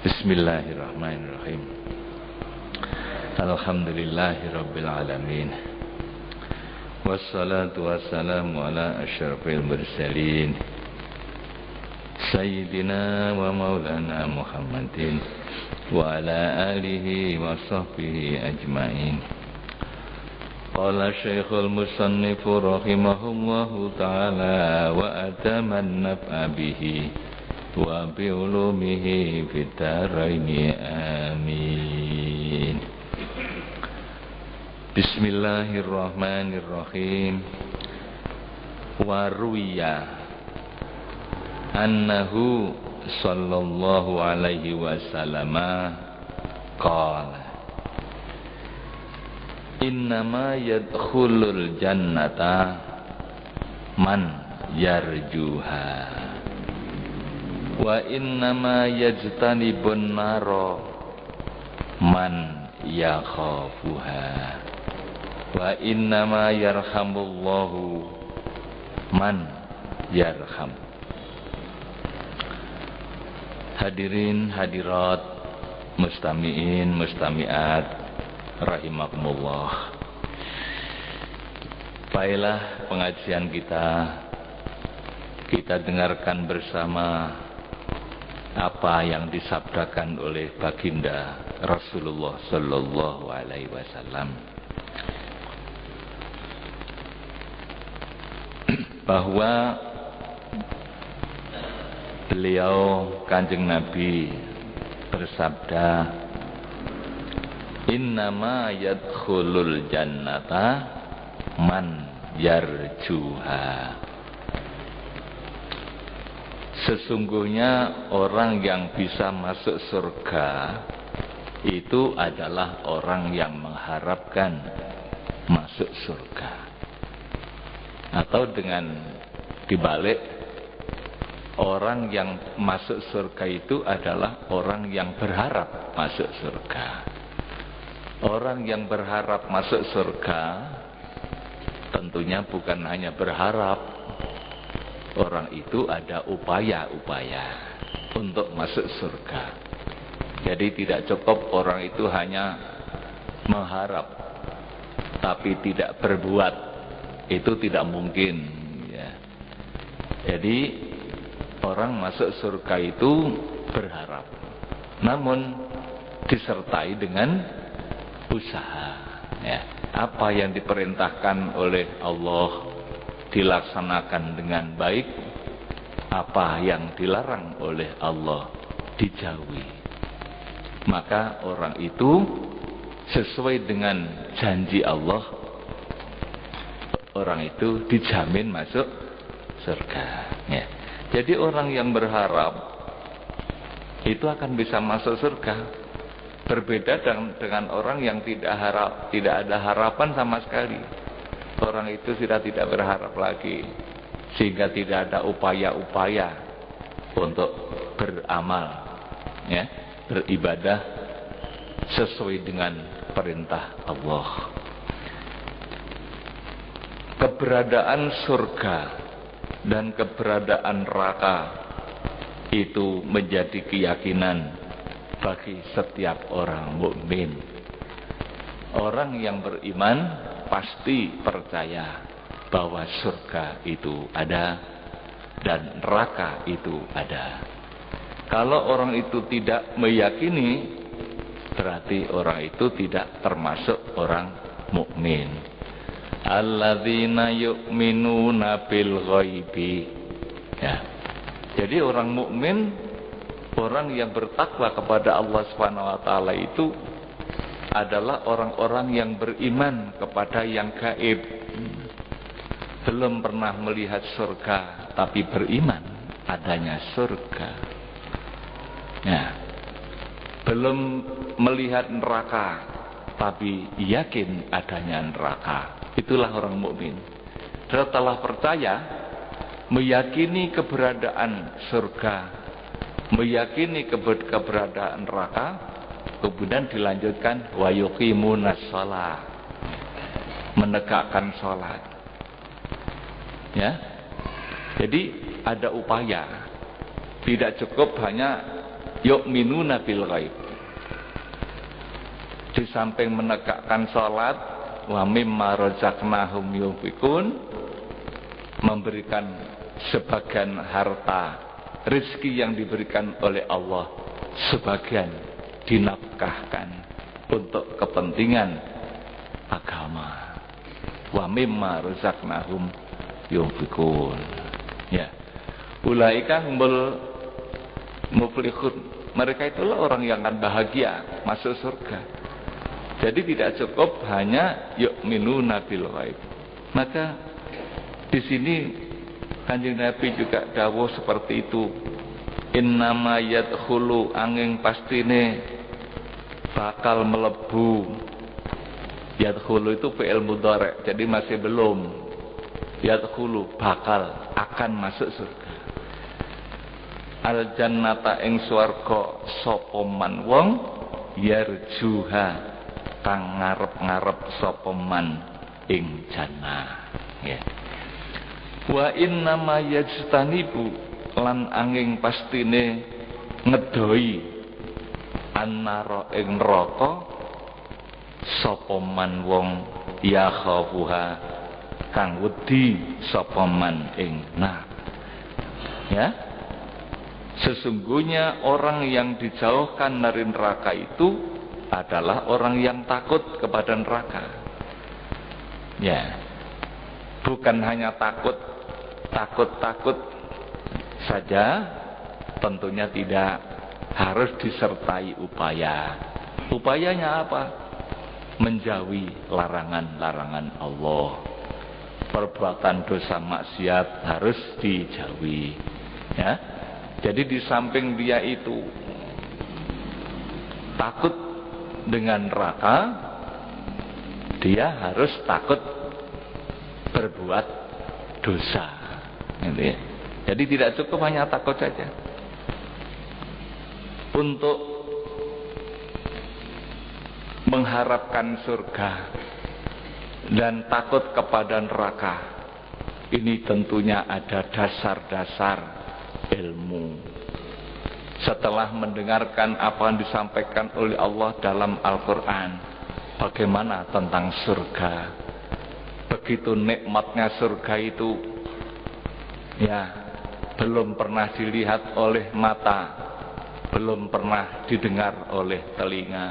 Bismillahirrahmanirrahim. Alhamdulillahirabbil alamin. Wassalatu wassalamu ala asyrafil mursalin Sayyidina wa maulana Muhammadin wa ala alihi wa sahbihi ajma'in. Qala Syekhul Musannifu rahimahullahu ta'ala wa ataman naf'a bihi wa bi'ulumihi fid dharaini amin. Bismillahirrahmanirrahim. Wa ruwiya annahu sallallahu alaihi wasallam qala innama yadkhulul jannata man yarjuha wa innama yajtanibun nara man yakhafuha wa innama yarhamullahu man yarham. Hadirin hadirat, mustami'in mustami'at rahimakumullah. Baiklah pengajian kita dengarkan bersama apa yang disabdakan oleh baginda Rasulullah sallallahu alaihi wasallam, bahwa beliau Kanjeng Nabi bersabda, innama yadkhulul jannata man yarjuha. Sesungguhnya orang yang bisa masuk surga itu adalah orang yang mengharapkan masuk surga. Atau dengan dibalik, orang yang masuk surga itu adalah orang yang berharap masuk surga. Orang yang berharap masuk surga tentunya bukan hanya berharap. Orang itu ada upaya-upaya untuk masuk surga. Jadi tidak cukup orang itu hanya mengharap tapi tidak berbuat. Itu tidak mungkin ya. Jadi orang masuk surga itu berharap, namun disertai dengan usaha ya. Apa yang diperintahkan oleh Allah dilaksanakan dengan baik, apa yang dilarang oleh Allah dijauhi. Maka orang itu sesuai dengan janji Allah, orang itu dijamin masuk surga ya. Jadi orang yang berharap itu akan bisa masuk surga. Berbeda dengan orang yang tidak ada harapan sama sekali. Orang itu sudah tidak berharap lagi, sehingga tidak ada upaya-upaya untuk beramal ya, beribadah sesuai dengan perintah Allah. Keberadaan surga dan keberadaan neraka itu menjadi keyakinan bagi setiap orang mukmin. Orang yang beriman pasti percaya bahwa surga itu ada dan neraka itu ada. Kalau orang itu tidak meyakini, berarti orang itu tidak termasuk orang mukmin. Alladzina yu'minuna bil ghaibi ya. Jadi orang mukmin, orang yang bertakwa kepada Allah Subhanahu wa taala itu adalah orang-orang yang beriman kepada yang gaib. Belum pernah melihat surga tapi beriman adanya surga. Ya. Belum melihat neraka tapi yakin adanya neraka. Itulah orang mukmin. Setelah percaya, meyakini keberadaan surga, meyakini keberadaan neraka, kemudian dilanjutkan wa yuqimunas shalah, menegakkan salat. Ya. Jadi ada upaya. Tidak cukup hanya yu'minuna bil ghaib. Di samping menegakkan salat, wa mimma razaqnahum yunfikun, memberikan sebagian harta rezeki yang diberikan oleh Allah, sebagian dinafkahkan untuk kepentingan agama. Wa mimma razaqnahum yunfikun. Ya. Ulaika humul muflihun. Mereka itulah orang yang akan bahagia masuk surga. Jadi tidak cukup hanya yu'minuna bil ghaib. Maka di sini Kanjeng Nabi juga dawuh seperti itu. Innama yadkhulu, angin pastine bakal melebu. Yadkhulu itu fi'il mudhari', jadi masih belum. Yadkhulu, bakal, akan masuk surga. Al jannata ing swarga sapa man wong yarjuha kang ngarep-ngarep sapa man ing jannah. Ya. Wa inna ma yajtanibu, lan angin pastine ngedoi annara ing neraka sapa man wong ya khafuha kang wedi sapa man ing nar. Ya. Sesungguhnya orang yang dijauhkan dari neraka itu adalah orang yang takut kepada neraka. Ya. Bukan hanya takut saja, tentunya tidak, harus disertai upaya. Upayanya apa? Menjauhi larangan-larangan Allah. Perbuatan dosa maksiat harus dijauhi. Ya. Jadi di samping dia itu takut dengan neraka, dia harus takut berbuat dosa. Gitu ya. Jadi tidak cukup hanya takut saja. Untuk mengharapkan surga dan takut kepada neraka, ini tentunya ada dasar-dasar ilmu. Setelah mendengarkan apa yang disampaikan oleh Allah dalam Al-Quran, bagaimana tentang surga, begitu nikmatnya surga itu, ya, belum pernah dilihat oleh mata, belum pernah didengar oleh telinga,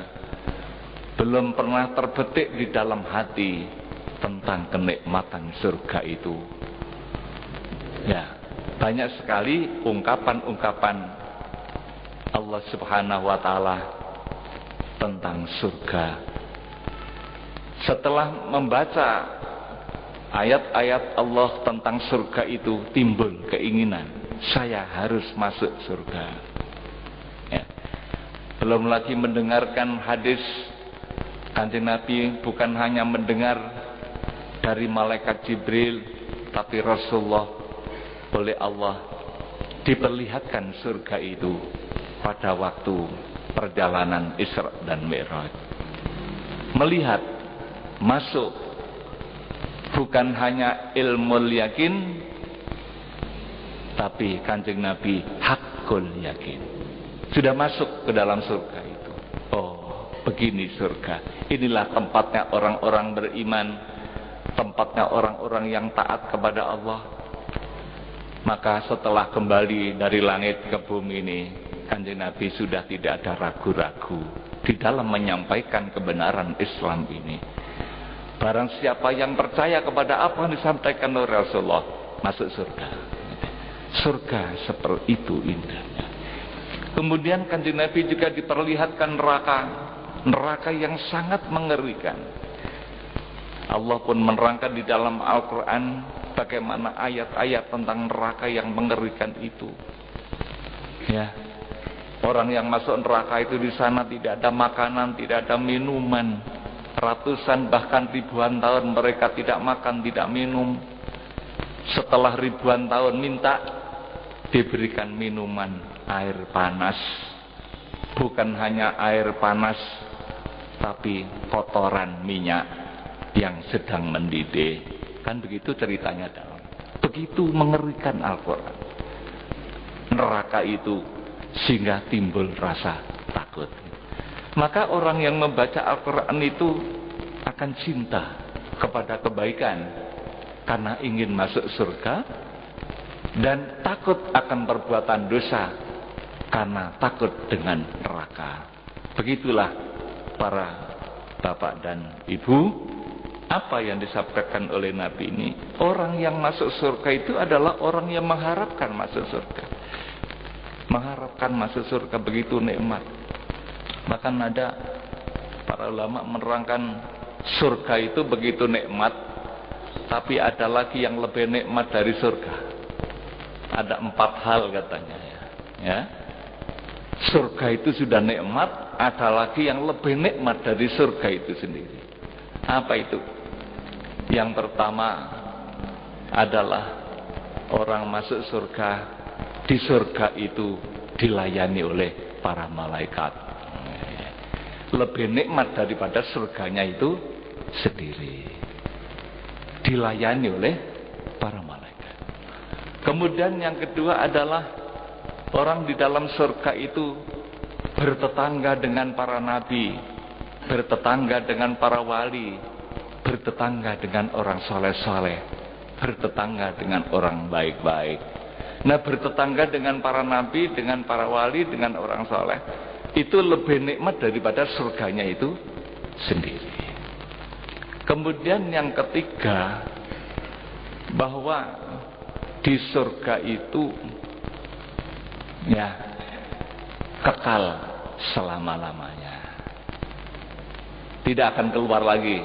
belum pernah terbetik di dalam hati tentang kenikmatan surga itu. Ya, banyak sekali ungkapan-ungkapan Allah Subhanahu wa Ta'ala tentang surga. Setelah membaca ayat-ayat Allah tentang surga itu, timbul keinginan, saya harus masuk surga. Ya. Belum lagi mendengarkan hadis Kanjeng Nabi, bukan hanya mendengar dari malaikat Jibril, tapi Rasulullah oleh Allah diperlihatkan surga itu pada waktu perjalanan Isra dan Mi'raj. Melihat, masuk, bukan hanya ilmu yakin, tapi Kanjeng Nabi hakul yakin, sudah masuk ke dalam surga itu. Oh, begini surga, inilah tempatnya orang-orang beriman, tempatnya orang-orang yang taat kepada Allah. Maka setelah kembali dari langit ke bumi ini, Kanjeng Nabi sudah tidak ada ragu-ragu di dalam menyampaikan kebenaran Islam ini. Barang siapa yang percaya kepada apa yang disampaikan oleh Rasulullah, masuk surga. Surga seperti itu indahnya. Kemudian Kanjeng Nabi juga diperlihatkan neraka yang sangat mengerikan. Allah pun menerangkan di dalam Al-Quran bagaimana ayat-ayat tentang neraka yang mengerikan itu. Ya. Orang yang masuk neraka itu di sana tidak ada makanan, tidak ada minuman. Ratusan bahkan ribuan tahun mereka tidak makan, tidak minum. Setelah ribuan tahun minta diberikan minuman air panas. Bukan hanya air panas, tapi kotoran minyak yang sedang mendidih. Kan begitu ceritanya dalam. Begitu mengerikan Al-Quran. Neraka itu sehingga timbul rasa takut. Maka orang yang membaca Al-Quran itu akan cinta kepada kebaikan karena ingin masuk surga, dan takut akan perbuatan dosa karena takut dengan neraka. Begitulah para bapak dan ibu, apa yang disampaikan oleh Nabi ini. Orang yang masuk surga itu adalah orang yang mengharapkan masuk surga. Mengharapkan masuk surga, begitu nikmat. Bahkan ada para ulama menerangkan surga itu begitu nikmat, tapi ada lagi yang lebih nikmat dari surga. Ada 4 hal katanya, ya. Surga itu sudah nikmat, ada lagi yang lebih nikmat dari surga itu sendiri. Apa itu? Yang pertama adalah orang masuk surga, di surga itu dilayani oleh para malaikat. Lebih nikmat daripada surganya itu sendiri. Dilayani oleh para malaikat. Kemudian yang kedua adalah orang di dalam surga itu bertetangga dengan para nabi, bertetangga dengan para wali, bertetangga dengan orang soleh-soleh, bertetangga dengan orang baik-baik. Nah, bertetangga dengan para nabi, dengan para wali, dengan orang soleh, itu lebih nikmat daripada surganya itu sendiri. Kemudian yang ketiga, bahwa di surga itu ya kekal selama-lamanya, tidak akan keluar lagi.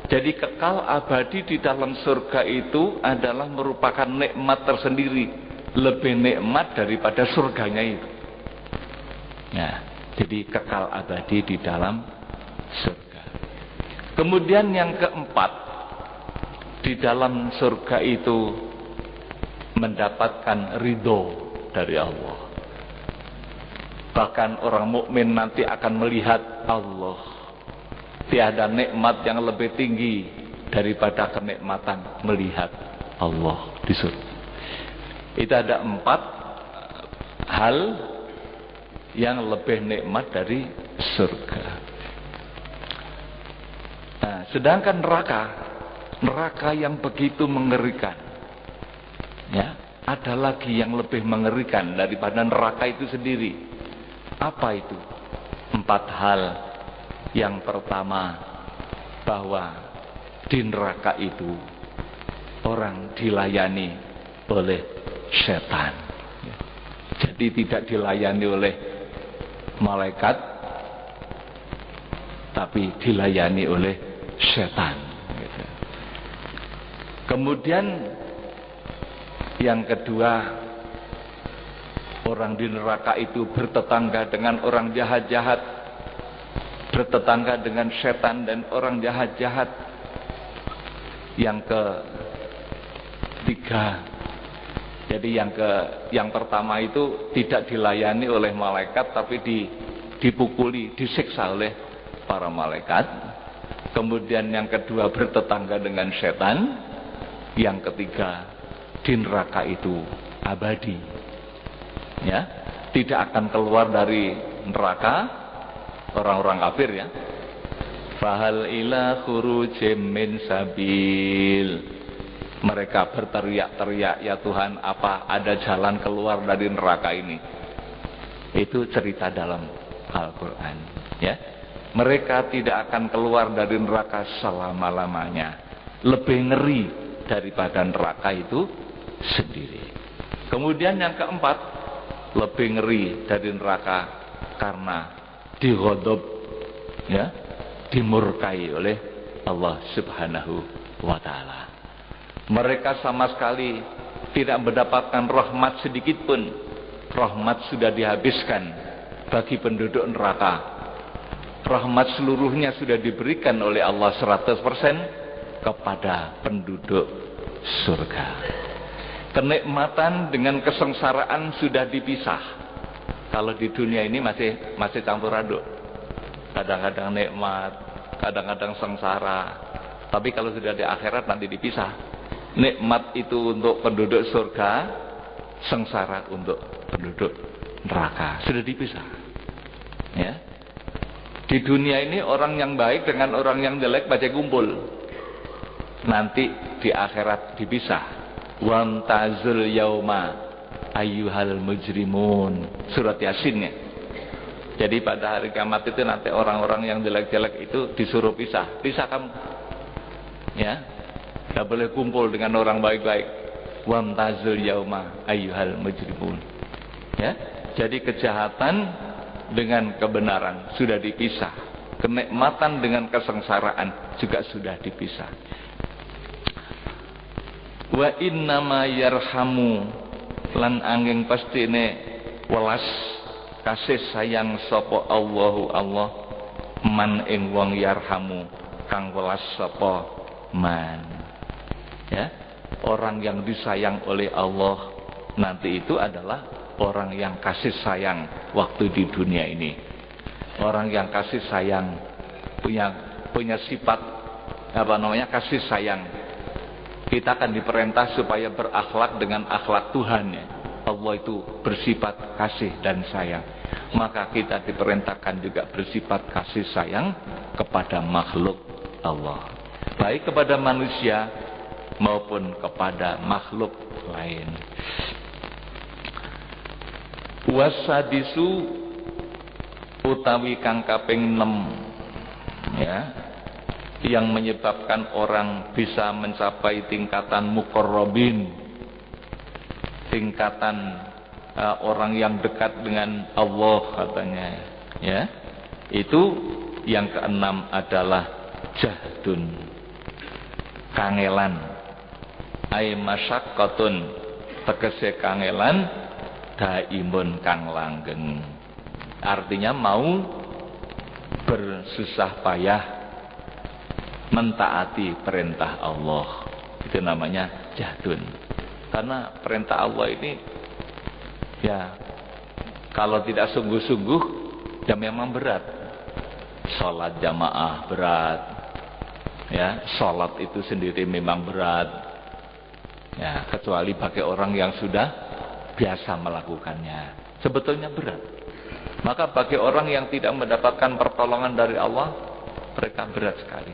Jadi kekal abadi di dalam surga itu adalah merupakan nikmat tersendiri, lebih nikmat daripada surganya itu. Ya, jadi kekal abadi di dalam surga. Kemudian yang keempat, di dalam surga itu mendapatkan ridho dari Allah. Bahkan orang mukmin nanti akan melihat Allah. Tiada nikmat yang lebih tinggi daripada kenikmatan melihat Allah di surga. Itu ada 4 hal yang lebih nikmat dari surga. Nah, sedangkan neraka yang begitu mengerikan, ya, ada lagi yang lebih mengerikan daripada neraka itu sendiri. Apa itu? 4 hal. Yang pertama, bahwa di neraka itu orang dilayani oleh setan. Jadi tidak dilayani oleh malaikat, tapi dilayani oleh setan. Kemudian yang kedua, orang di neraka itu bertetangga dengan orang jahat-jahat, bertetangga dengan setan dan orang jahat-jahat. Yang ketiga, jadi yang pertama itu tidak dilayani oleh malaikat, tapi dipukuli, disiksa oleh para malaikat. Kemudian yang kedua, bertetangga dengan setan. Yang ketiga, di neraka itu abadi, ya, tidak akan keluar dari neraka. Orang-orang kafir, ya, fahal ila khurujim min sabil, mereka berteriak-teriak, ya Tuhan, apa ada jalan keluar dari neraka ini? Itu cerita dalam Al-Quran, ya. Mereka tidak akan keluar dari neraka selama-lamanya. Lebih ngeri daripada neraka itu sendiri. Kemudian yang keempat, lebih ngeri dari neraka karena dighadab, ya, dimurkai oleh Allah Subhanahu wa taala. Mereka sama sekali tidak mendapatkan rahmat sedikit pun. Rahmat sudah dihabiskan bagi penduduk neraka. Rahmat seluruhnya sudah diberikan oleh Allah 100% kepada penduduk surga. Kenikmatan dengan kesengsaraan sudah dipisah. Kalau di dunia ini masih campur aduk. Kadang-kadang nikmat, kadang-kadang sengsara. Tapi kalau sudah di akhirat nanti dipisah. Nikmat itu untuk penduduk surga, sengsara untuk penduduk neraka. Sudah dipisah. Ya. Di dunia ini orang yang baik dengan orang yang jelek baca kumpul. Nanti di akhirat dipisah. Wamtazul yauma ayyuhal mujrimun. Surat Yasin ya. Jadi pada hari kiamat itu nanti orang-orang yang jelek-jelek itu disuruh pisah. Pisah kamu. Ya. Tidak boleh kumpul dengan orang baik-baik. Wamtazul yauma ayyuhal mujrimun. Ya. Jadi kejahatan dengan kebenaran sudah dipisah. Kenikmatan dengan kesengsaraan juga sudah dipisah. Wa innama yarhamu lan angin pastine welas kasih sayang sapa Allahu Allah man ing wong yarhamu kang welas sapa man. Ya, orang yang disayang oleh Allah nanti itu adalah orang yang kasih sayang waktu di dunia ini. Orang yang kasih sayang punya sifat kasih sayang. Kita akan diperintah supaya berakhlak dengan akhlak Tuhan ya. Allah itu bersifat kasih dan sayang. Maka kita diperintahkan juga bersifat kasih sayang kepada makhluk Allah. Baik kepada manusia maupun kepada makhluk lain. Wasadisu utawi kang kaping 6 ya, yang menyebabkan orang bisa mencapai tingkatan muqarrabin, tingkatan orang yang dekat dengan Allah katanya ya. Itu yang keenam adalah jahdun, kangelan, ay masyaqqatun, tegese kangelan, daimun kang langgeng. Artinya mau bersusah payah mentaati perintah Allah. Itu namanya jahdun. Karena perintah Allah ini ya kalau tidak sungguh-sungguh ya memang berat. Salat jamaah berat. Ya, salat itu sendiri memang berat. Ya, kecuali bagi orang yang sudah biasa melakukannya. Sebetulnya berat. Maka bagi orang yang tidak mendapatkan pertolongan dari Allah, mereka berat sekali.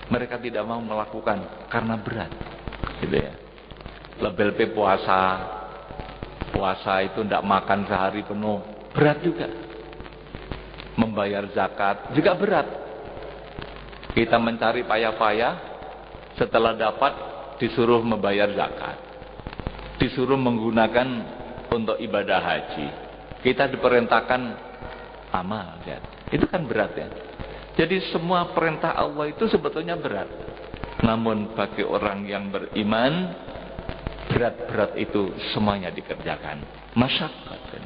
Mereka tidak mau melakukan karena berat. Gitu ya. Lebel puasa. Puasa itu tidak makan sehari penuh. Berat juga. Membayar zakat juga berat. Kita mencari payah-payah, setelah dapat disuruh membayar zakat. Disuruh menggunakan untuk ibadah haji. Kita diperintahkan amal ya. Itu kan berat ya. Jadi semua perintah Allah itu sebetulnya berat. Namun bagi orang yang beriman, berat-berat itu semuanya dikerjakan. Masyaqqat.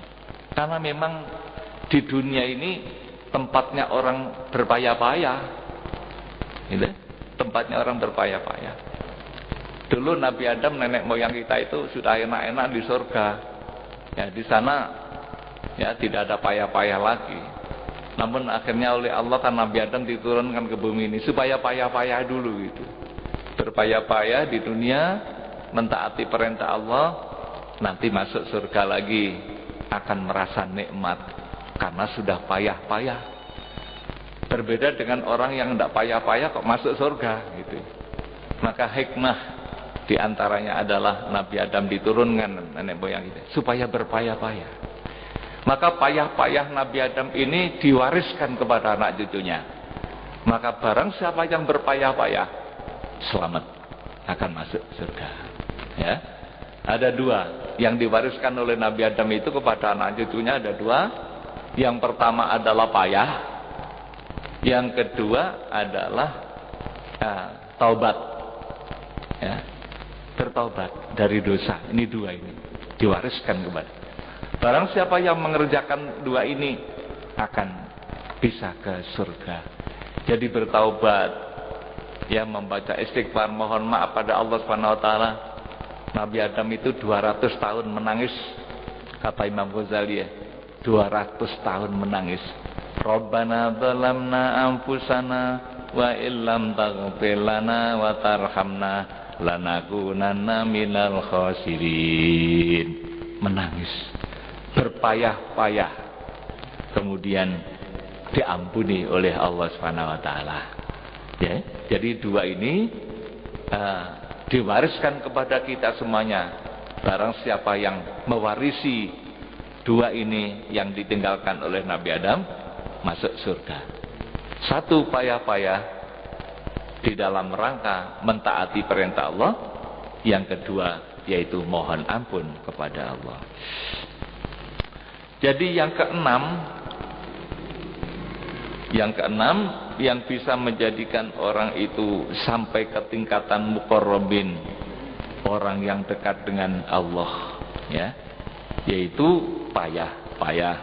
Karena memang di dunia ini tempatnya orang berpayah-payah. Gitu? Tempatnya orang berpayah-payah. Dulu Nabi Adam, nenek moyang kita itu sudah enak-enak di surga. Ya, di sana ya tidak ada payah-payah lagi. Namun akhirnya oleh Allah kan Nabi Adam diturunkan ke bumi ini supaya payah-payah dulu gitu. Berpayah-payah di dunia, mentaati perintah Allah, nanti masuk surga lagi akan merasa nikmat karena sudah payah-payah. Berbeda dengan orang yang tidak payah-payah kok masuk surga gitu. Maka hikmah di antaranya adalah Nabi Adam diturunkan nenek moyang kita supaya berpayah-payah. Maka payah-payah Nabi Adam ini diwariskan kepada anak cucunya. Maka barang siapa yang berpayah-payah selamat akan masuk surga. Ya. Ada dua yang diwariskan oleh Nabi Adam itu kepada anak cucunya, ada dua. Yang pertama adalah payah. Yang kedua adalah taubat. Ya. Bertaubat dari dosa. Ini dua ini diwariskan kepada. Barang siapa yang mengerjakan dua ini akan bisa ke surga. Jadi bertaubat, ya, membaca istighfar, mohon maaf pada Allah Subhanahu wa taala. Nabi Adam itu 200 tahun menangis. Kata Imam Ghazali ya, 200 tahun menangis. Rabbana dzalamna anfusana wa illam taghfir lana wa tarhamna lanakunanna minal khasirin. Menangis. berpayah-payah kemudian diampuni oleh Allah Subhanahu wa taala. Ya, jadi dua ini diwariskan kepada kita semuanya. Barang siapa yang mewarisi dua ini yang ditinggalkan oleh Nabi Adam, masuk surga. Satu, payah-payah di dalam rangka mentaati perintah Allah. Yang kedua, yaitu mohon ampun kepada Allah. Jadi yang keenam yang bisa menjadikan orang itu sampai ke tingkatan muqarrabin, orang yang dekat dengan Allah, ya, yaitu payah-payah.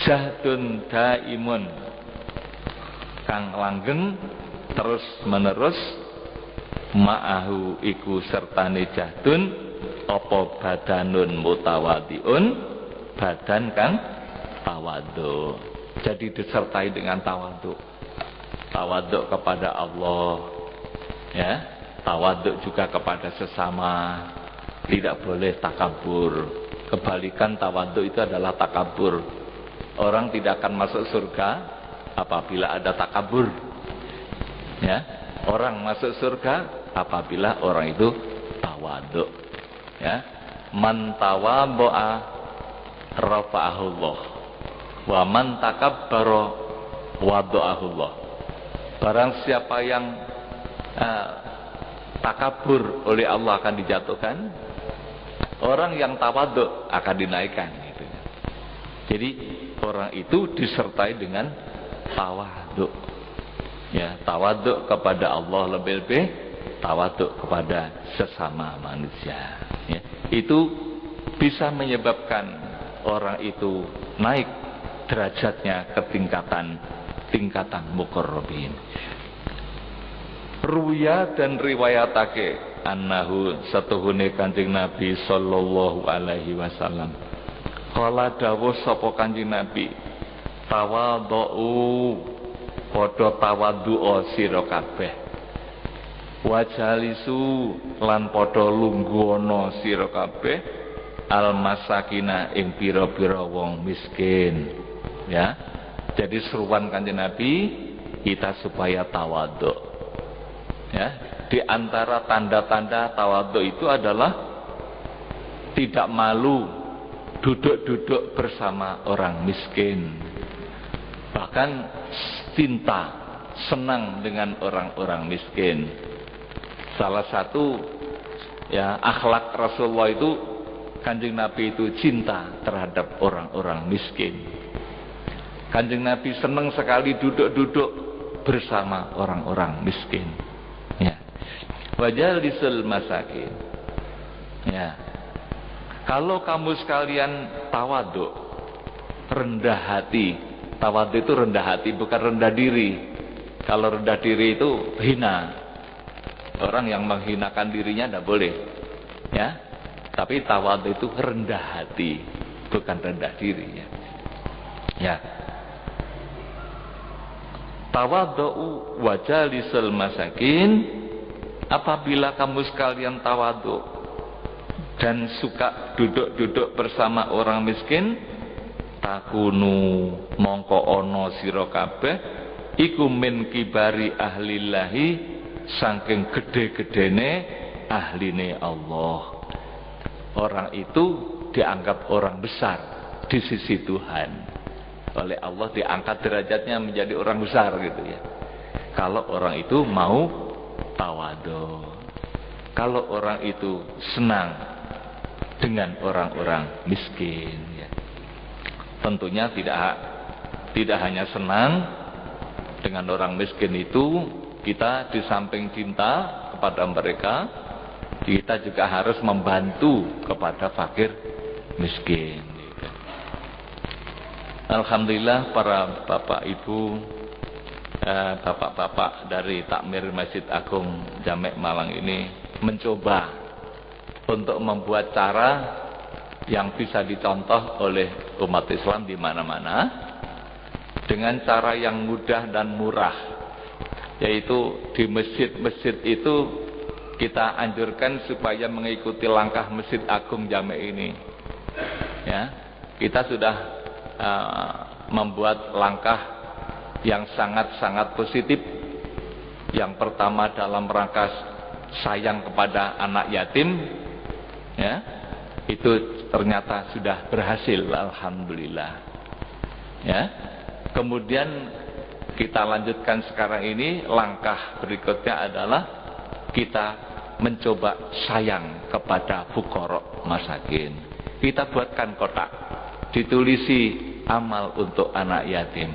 Jahdun daimun, kang langgeng terus menerus, ma'ahu iku sertane jahdun apa badanun mutawadiun, badan kang tawadhu. Jadi disertai dengan tawadhu. Tawadhu kepada Allah, ya, tawadhu juga kepada sesama. Tidak boleh takabur. Kebalikan tawadhu itu adalah takabur. Orang tidak akan masuk surga apabila ada takabur. Ya, orang masuk surga apabila orang itu tawadhu. Ya, man tawadhu'a rafa'ahullah, wa man takabbara wada'ahullah. Barang siapa yang takabur oleh Allah akan dijatuhkan, orang yang tawadhu akan dinaikkan, gitu. Jadi orang itu disertai dengan tawadhu. Ya, tawadhu kepada Allah, lebih-lebih tawadhu kepada sesama manusia. Ya, itu bisa menyebabkan orang itu naik derajatnya ke tingkatan muqarrabin. Ruya dan riwayatake annahu satuhune Kanjeng Nabi sallallahu alaihi wasallam kala dawuh sapa Kanjeng Nabi, tawadhu, padha tawadhu sira kabeh, wajalisu lan padha lungguh ana sira kabeh, al-masakina ing pira-pira wong miskin. Ya, jadi seruan Kanjeng Nabi kita supaya tawadhu. Ya, di antara tanda-tanda tawadhu itu adalah tidak malu duduk-duduk bersama orang miskin. Bahkan cinta, senang dengan orang-orang miskin. Salah satu ya akhlak Rasulullah itu, Kanjeng Nabi itu cinta terhadap orang-orang miskin. Kanjeng Nabi senang sekali duduk-duduk bersama orang-orang miskin. Ya. Wajalisul masakin. Ya. Kalau kamu sekalian tawadhu, rendah hati. Tawadhu itu rendah hati, bukan rendah diri. Kalau rendah diri itu hina. Orang yang menghinakan dirinya tidak boleh. Ya. Tapi tawadhu itu rendah hati, bukan rendah diri, ya. Ya. Tawadhu wajalisul masakin, apabila kamu sekalian tawadhu dan suka duduk-duduk bersama orang miskin, takunu mongko ono sira kabeh iku min kibari ahlillahi, saking gede-gedene ahline Allah. Orang itu dianggap orang besar di sisi Tuhan. Oleh Allah diangkat derajatnya menjadi orang besar, gitu ya. Kalau orang itu mau tawadhu, kalau orang itu senang dengan orang-orang miskin, ya. Tentunya tidak hanya senang dengan orang miskin itu, kita di samping cinta kepada mereka, kita juga harus membantu kepada fakir miskin. Alhamdulillah para bapak ibu, bapak-bapak dari Takmir Masjid Agung Jamek Malang ini mencoba untuk membuat cara yang bisa dicontoh oleh umat Islam di mana-mana dengan cara yang mudah dan murah, yaitu di masjid-masjid itu kita anjurkan supaya mengikuti langkah Masjid Agung Jamek ini. ya, kita sudah membuat langkah yang sangat-sangat positif. Yang pertama dalam rangka sayang kepada anak yatim, ya, itu ternyata sudah berhasil, alhamdulillah. Ya, kemudian kita lanjutkan sekarang ini, langkah berikutnya adalah kita mencoba sayang kepada fuqara masakin. Kita buatkan kotak, ditulisi amal untuk anak yatim.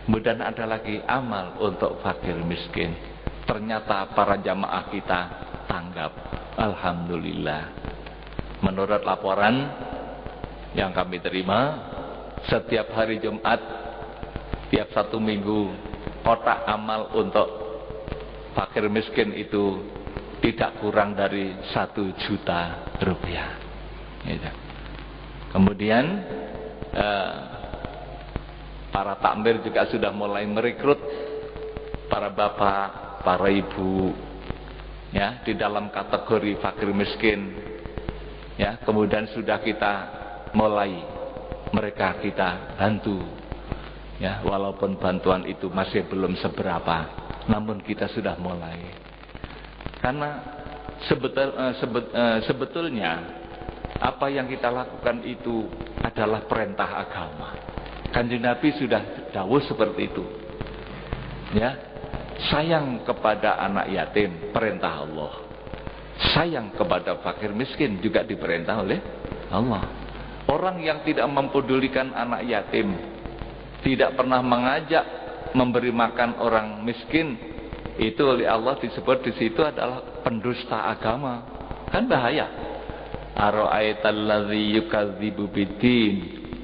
Kemudian ada lagi amal untuk fakir miskin. Ternyata para jamaah kita tanggap, alhamdulillah. Menurut laporan yang kami terima, setiap hari Jumat, tiap 1 minggu, kotak amal untuk fakir miskin itu tidak kurang dari 1 juta rupiah. Kemudian para takmir juga sudah mulai merekrut para bapak, para ibu, ya, di dalam kategori fakir miskin. Ya, kemudian sudah kita mulai mereka kita bantu. Ya, walaupun bantuan itu masih belum seberapa, namun kita sudah mulai. Karena sebetulnya apa yang kita lakukan itu adalah perintah agama. Kanjeng Nabi sudah dawuh seperti itu. Ya, sayang kepada anak yatim perintah Allah. Sayang kepada fakir miskin juga diperintah oleh Allah. Orang yang tidak mempedulikan anak yatim, tidak pernah mengajak memberi makan orang miskin, itu oleh Allah disebut di situ adalah pendusta agama. Kan bahaya. Ara'aital ladzi yukadzibu biddin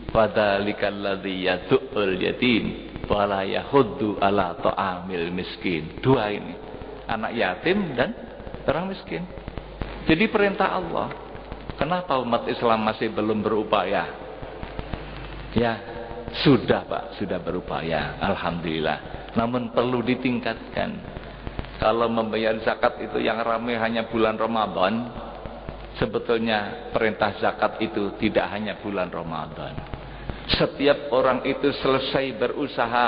fadzalikal ladzi yad'ul yatim wala yahuddu ala ta'amil miskin. Dua ini, anak yatim dan orang miskin. Jadi perintah Allah. Kenapa umat Islam masih belum berupaya? Ya, sudah Pak, sudah berupaya, alhamdulillah. Namun perlu ditingkatkan. Kalau membayar zakat itu yang ramai hanya bulan Ramadan, sebetulnya perintah zakat itu tidak hanya bulan Ramadan. Setiap orang itu selesai berusaha,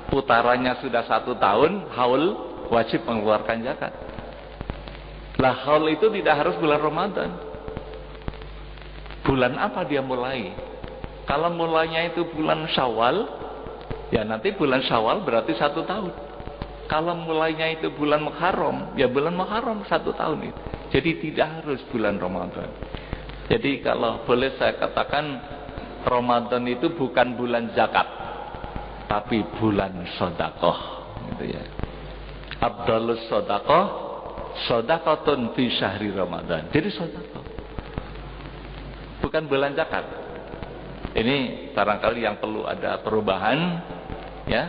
putarannya sudah 1 tahun, haul, wajib mengeluarkan zakat. Lah haul itu tidak harus bulan Ramadan. Bulan apa dia mulai? Kalau mulainya itu bulan Syawal, ya nanti bulan Syawal berarti 1 tahun. Kalau mulainya itu bulan Muharram, ya bulan Muharram 1 tahun itu. Jadi tidak harus bulan Ramadan. Jadi kalau boleh saya katakan, Ramadan itu bukan bulan zakat, tapi bulan sedekah, gitu ya. Afdhalus sedekah sedekatun fi syahri Ramadan. Jadi sedekah, bukan bulan zakat. Ini barangkali yang perlu ada perubahan, ya,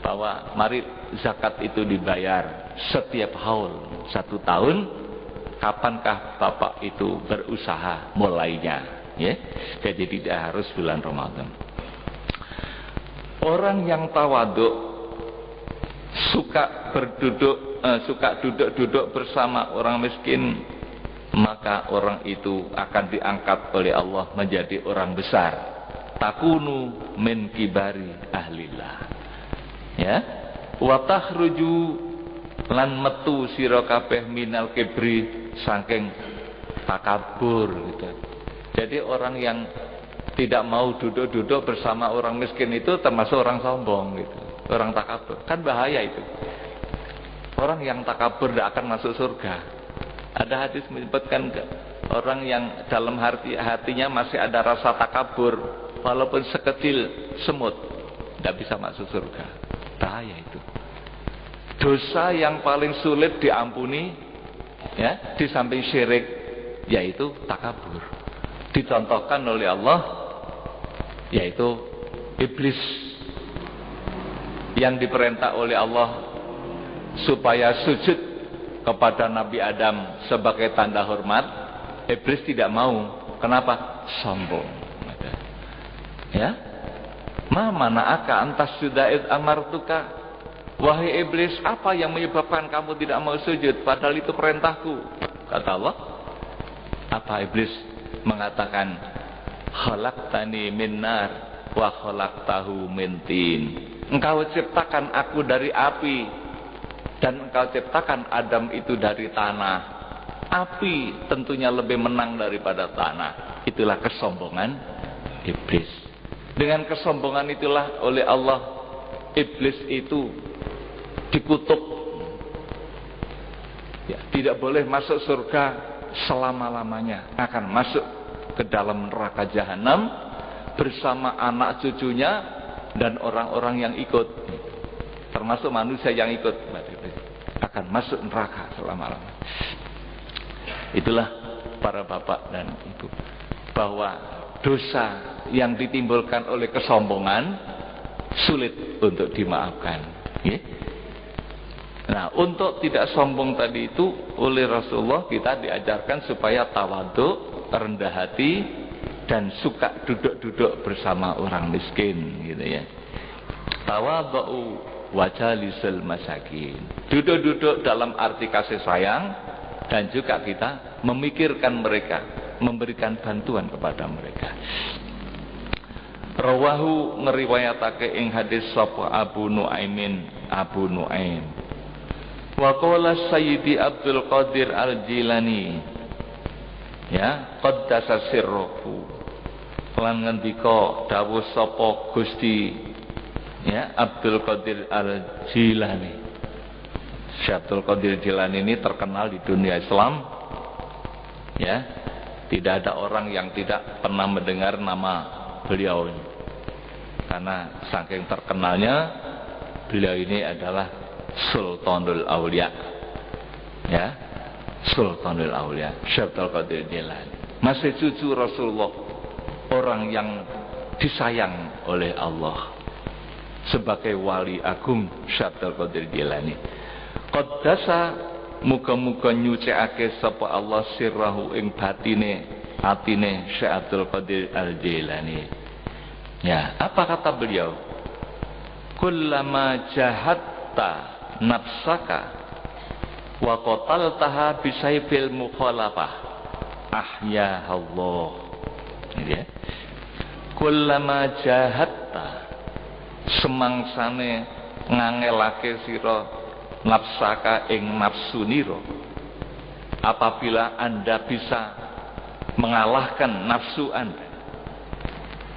bahwa mari zakat itu dibayar setiap haul 1 tahun. Kapankah Bapak itu berusaha mulainya, ya? Jadi tidak harus bulan Ramadan. Orang yang tawaduk, suka duduk bersama orang miskin, maka orang itu akan diangkat oleh Allah menjadi orang besar. Takunu min kibari ahlillah. Ya, wa takhruju lan metu sira kabeh minal kibri, saking takabur gitu. Jadi orang yang tidak mau duduk-duduk bersama orang miskin itu termasuk orang sombong gitu, orang takabur. Kan bahaya itu. Orang yang takabur tidak akan masuk surga. Ada hadis menyebutkan orang yang dalam hatinya masih ada rasa takabur, walaupun sekecil semut, tidak bisa masuk surga. Bahaya itu. Dosa yang paling sulit diampuni, ya, di samping syirik, yaitu takabur. Dicontohkan oleh Allah, yaitu iblis yang diperintah oleh Allah supaya sujud kepada Nabi Adam sebagai tanda hormat. Iblis tidak mau. Kenapa? Sombong. Ya, ma mana'aka antas suda'id amartuka. Wahai iblis, apa yang menyebabkan kamu tidak mau sujud padahal itu perintahku? Kata Allah. Apa iblis mengatakan? Khalaqtani min nar wa khalaqtahu min tin. Engkau ciptakan aku dari api dan engkau ciptakan Adam itu dari tanah. Api tentunya lebih menang daripada tanah. Itulah kesombongan iblis. Dengan kesombongan itulah oleh Allah iblis itu dikutuk. Ya, tidak boleh masuk surga selama-lamanya. Akan masuk ke dalam neraka jahanam bersama anak cucunya dan orang-orang yang ikut, termasuk manusia yang ikut, akan masuk neraka selama-lamanya. Itulah para bapak dan ibu, bahwa dosa yang ditimbulkan oleh kesombongan sulit untuk dimaafkan. Nah, untuk tidak sombong tadi itu oleh Rasulullah kita diajarkan supaya tawadhu, rendah hati, dan suka duduk-duduk bersama orang miskin, gitu ya. Tawadhu wa jalisul masakin. Duduk-duduk dalam arti kasih sayang dan juga kita memikirkan mereka, memberikan bantuan kepada mereka. Rawahu ngeriwayatake ing hadis sapa Abu Nuaimin, Abu Nuaim. Wa qala Sayyidi Abdul Qadir Al-Jilani, ya, qaddasa sirruhu, lan ngendika dawuh sapa Gusti, ya, Abdul Qadir Al-Jilani. Syekh Abdul Qadir Jilani ini terkenal di dunia Islam, ya. Tidak ada orang yang tidak pernah mendengar nama beliau ini, karena saking terkenalnya beliau ini adalah Sultanul Aulia, ya, Sultanul Aulia, Syekh Abdul Qadir Jilani, masih cucu Rasulullah, orang yang disayang oleh Allah sebagai wali agung. Syekh Abdul Qadir Jilani qaddasa, muga-muga nyucikake sapa Allah sirrahu ing batine atine Syekh Abdul Qadir Al-Jilani. Ya, apa kata beliau? Kullama jahatta nafsaka wa qataltaha bisayfil mukhalafah ahya Allah. Ya. Kullama jahatta, semangsane ngangelake sira nafsaka ing nafsu nira, apabila Anda bisa mengalahkan nafsu Anda,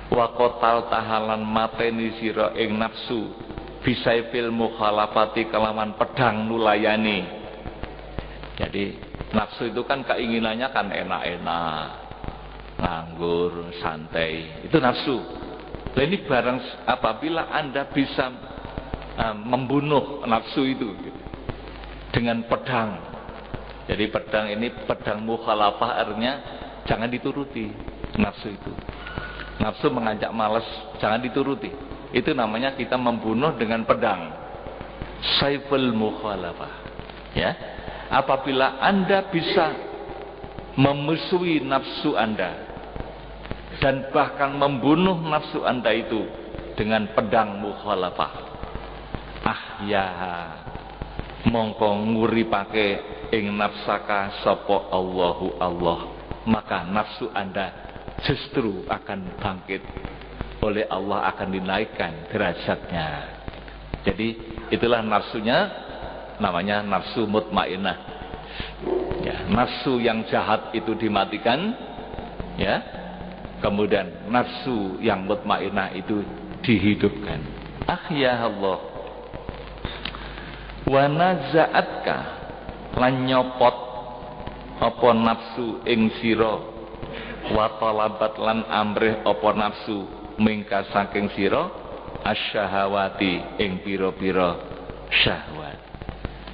wa qataltaha lan mateni sira ing nafsu bisaifil mukhalafati kelawan pedang nulayani. Jadi nafsu itu kan keinginannya kan enak-enak, nganggur, santai, itu nafsu. Nah, ini barang apabila Anda bisa membunuh nafsu itu gitu, dengan pedang. Jadi pedang ini pedang mukhalafah, artinya jangan dituruti nafsu itu. Nafsu mengajak malas, jangan dituruti. Itu namanya kita membunuh dengan pedang. Saiful mukhalafah. Ya. Apabila Anda bisa memusuhi nafsu Anda dan bahkan membunuh nafsu Anda itu dengan pedang mukhalafah, ahya, mongko nguripake ing nafsaka sapa Allahu Allah, maka nafsu Anda justru akan bangkit oleh Allah, akan dinaikkan derajatnya. Jadi itulah nafsunya, namanya nafsu mutmainnah. Ya, nafsu yang jahat itu dimatikan, ya. Kemudian nafsu yang mutmainnah itu dihidupkan. Ahya Allah. Wa naza'atka, lan nyopot apa nafsu ing sira, wa talabat lan amrih apa nafsu mingka saking sira asyahawati ing pira-pira syahwat,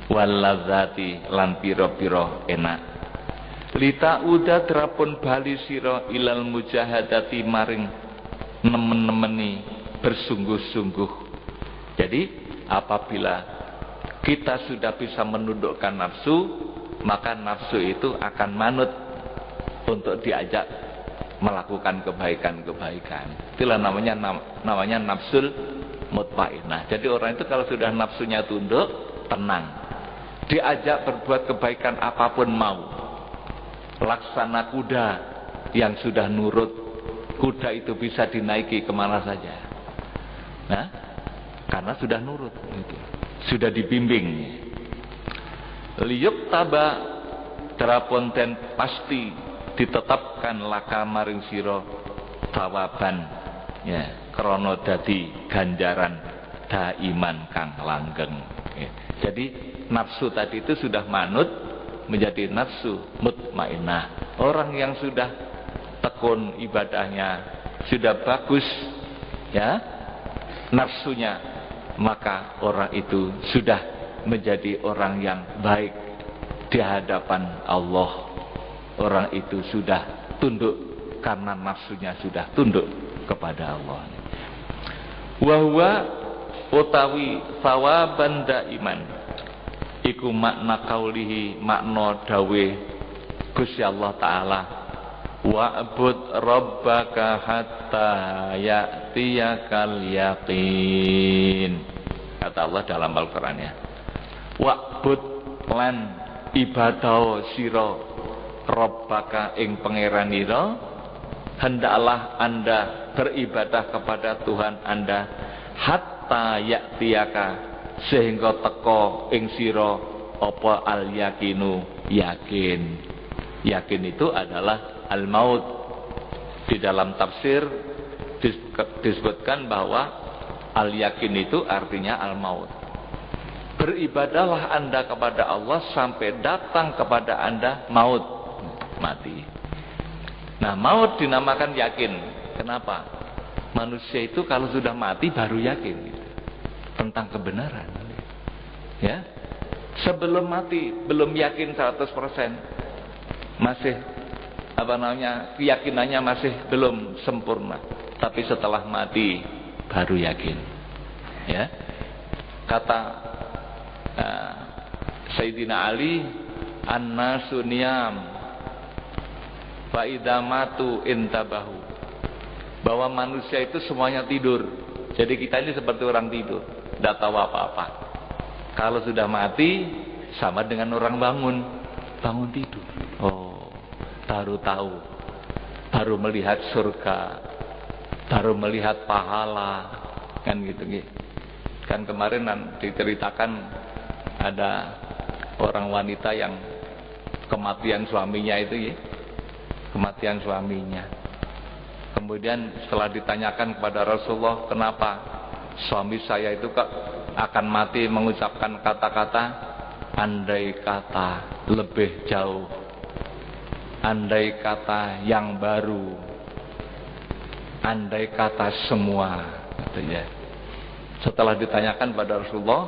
waladzati lan pira-pira enak, lita uda drapun bali sira ilal mujahadati maring nemen-nemeni bersungguh-sungguh. Jadi apabila kita sudah bisa menundukkan nafsu, maka nafsu itu akan manut untuk diajak melakukan kebaikan-kebaikan. Itulah namanya nafsul mutmainnah. Jadi orang itu kalau sudah nafsunya tunduk, tenang, diajak berbuat kebaikan apapun mau. Laksana kuda yang sudah nurut, kuda itu bisa dinaiki kemana saja. Nah, karena sudah nurut, gitu. Sudah dibimbing. Liyuk taba teraponten pasti ditetapkan laka maring sira tawaban, ya, krana dadi ganjaran daiman kang langgeng. Ya. Jadi nafsu tadi itu sudah manut menjadi nafsu mutmainah. Orang yang sudah tekun ibadahnya, sudah bagus, ya, nafsunya, maka orang itu sudah menjadi orang yang baik di hadapan Allah. Orang itu sudah tunduk karena nafsunya sudah tunduk kepada Allah. Wa huwa utawi sawaban daiman iku makna kaulihi, makna dawe Gusti Allah Ta'ala, wa'bud rabbaka hatta ya'tiyakal yaqin. Kata Allah dalam Al-Quran, ya, wa'bud lan ibadah sira rabbaka ing pangeranira, hendaklah anda beribadah kepada Tuhan anda hatta ya'tiyaka, sehingga teko ing sira apa al yakinu, yakin. Yakin itu adalah al maut. Di dalam tafsir disebutkan bahwa al yakin itu artinya al maut. Beribadahlah anda kepada Allah sampai datang kepada anda maut, mati. Nah, maut dinamakan yakin. Kenapa? Manusia itu kalau sudah mati baru yakin tentang kebenaran, ya. Sebelum mati belum yakin 100%, masih keyakinannya masih belum sempurna. Tapi setelah mati baru yakin, ya. Kata Sayyidina Ali, an-nasu niyam fa idza matu intabahu, bahwa manusia itu semuanya tidur. Jadi kita ini seperti orang tidur, tidak tahu apa-apa. Kalau sudah mati sama dengan orang bangun tidur. Oh, baru tahu, baru melihat surga, baru melihat pahala, kan gitu. Kan kemarin diceritakan ada orang wanita yang kematian suaminya itu, ya, kematian suaminya. Kemudian setelah ditanyakan kepada Rasulullah, kenapa suami saya itu akan mati, mengucapkan kata-kata, andai kata lebih jauh, andai kata yang baru, andai kata semua, katanya. Setelah ditanyakan pada Rasulullah,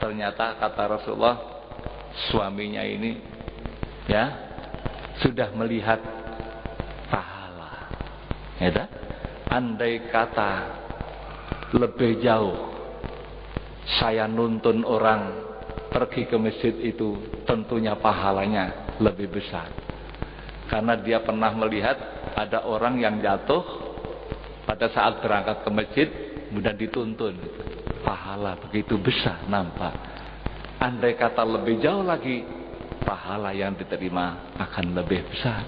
ternyata kata Rasulullah, suaminya ini, ya, sudah melihat pahala, ya, andai kata lebih jauh saya nuntun orang pergi ke masjid itu, tentunya pahalanya lebih besar. Karena dia pernah melihat ada orang yang jatuh pada saat berangkat ke masjid, kemudian dituntun. Pahala begitu besar nampak. Andai kata lebih jauh lagi, pahala yang diterima akan lebih besar.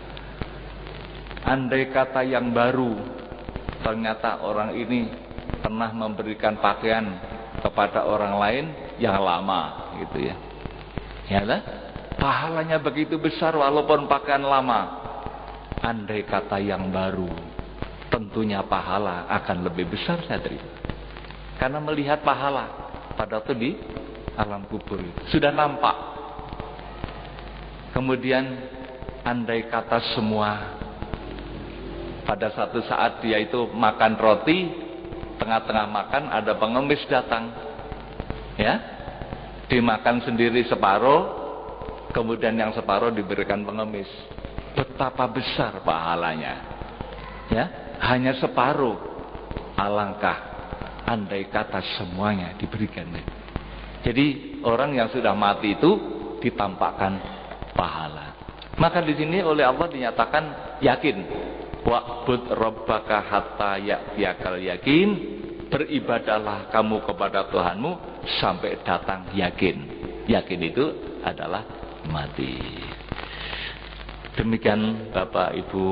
Andai kata yang baru, ternyata orang ini pernah memberikan pakaian kepada orang lain yang lama, gitu ya. Ya lah, pahalanya begitu besar walaupun pakaian lama. Andai kata yang baru, tentunya pahala akan lebih besar saya terima. Karena melihat pahala pada itu di alam kubur itu sudah nampak. Kemudian andai kata semua, pada satu saat dia itu makan roti, tengah-tengah makan ada pengemis datang, ya, dimakan sendiri separuh, kemudian yang separuh diberikan pengemis. Betapa besar pahalanya, ya, hanya separuh. Alangkah andai kata semuanya diberikan. Jadi orang yang sudah mati itu ditampakkan pahala. Maka di sini oleh Allah dinyatakan yakin. Wa'bud rabbaka hatta ya'tiyakal yakin. Beribadahlah kamu kepada Tuhanmu sampai datang yakin. Yakin itu adalah mati. Demikian Bapak Ibu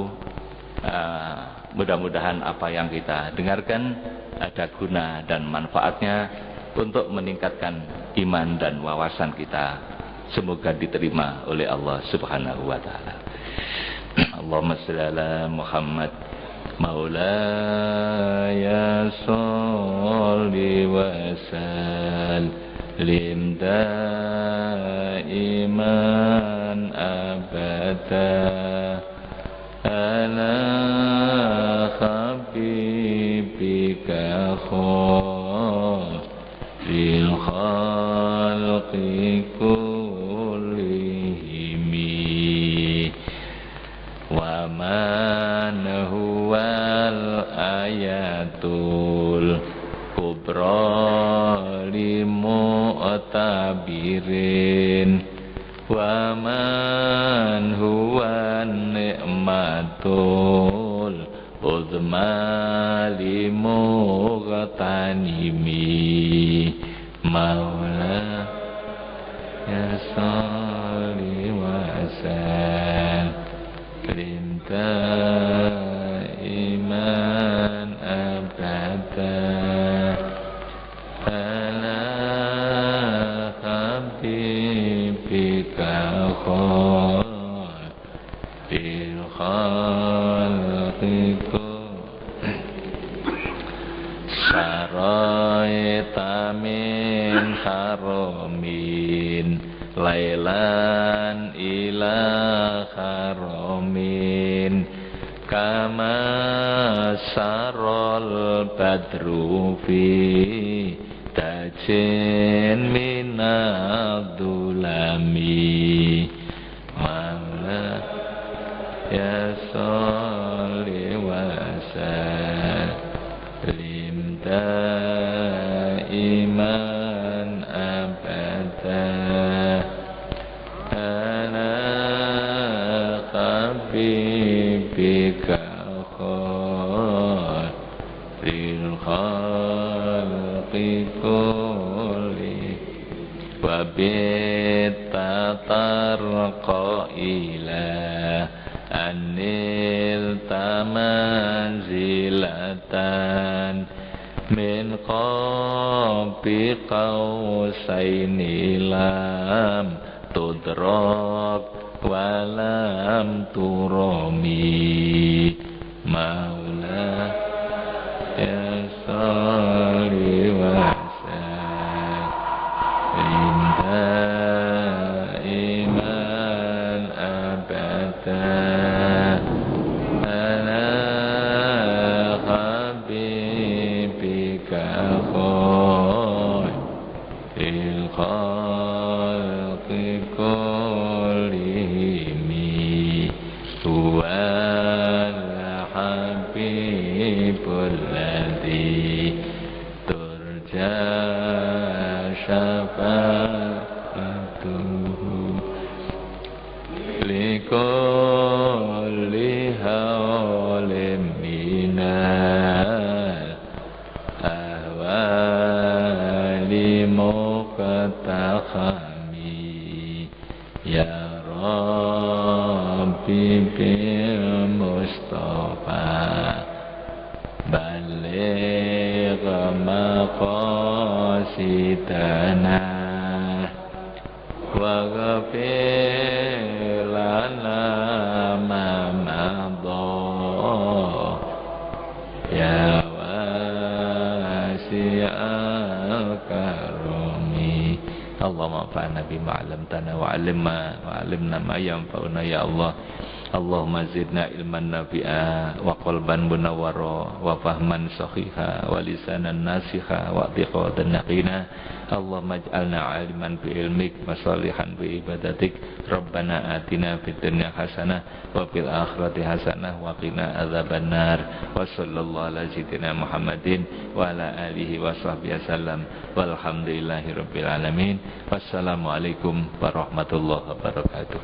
mudah-mudahan apa yang kita dengarkan ada guna dan manfaatnya untuk meningkatkan iman dan wawasan kita. Semoga diterima oleh Allah Subhanahu wa taala. Allahumma shalli ala Muhammad Maulaya sholli wa sallim daiman abada ala habibika khairil khalqi kullihim wa man huwal ayatul kubra limu'tabirin wa man huwa ni'matul uzma limughtanimi maula ya salli wa sallim daiman abada ala habibika khairil khalqi syaraita min haramin lailan ila haramin kama sarol badru fi tajin minadulami maula ya sholli wa sallim daiman abada ala habibika khairil khalqi kulli wa bitatarqa ila anil tamanzilatan min qabi qausaini lam tudrak walam turami maula ya salli wa sallim daiman abada ala habibika khairil khalqi kullihim huwal habibul ladzi turja syafa'atuhu likulli hawlim minal ahwali muqtakhami ya Rabbi bil Mustafa baligh maqasidana wa ghafir lana ma madha ya wasi'al karami Allahumma fa'na bima 'allamtana wa 'allimna ma yanfa'una ya Allah. Allahumma zidna ilman nafi'a wa qalban munawwara wa fahman sahiha wa lisanan nasiha wa i'tiqadan yaqina. Allahumma ij'alna 'aliman bi ilmik wa salihan bi ibadatik. Rabbana atina fid dunya hasanah wa fil akhirati hasanah wa qina adzabannar. Wa sallallahu ala sayyidina Muhammadin wa ala alihi wa sahbihi wasallam. Walhamdulillahirabbil alamin. Wassalamualaikum warahmatullahi wabarakatuh.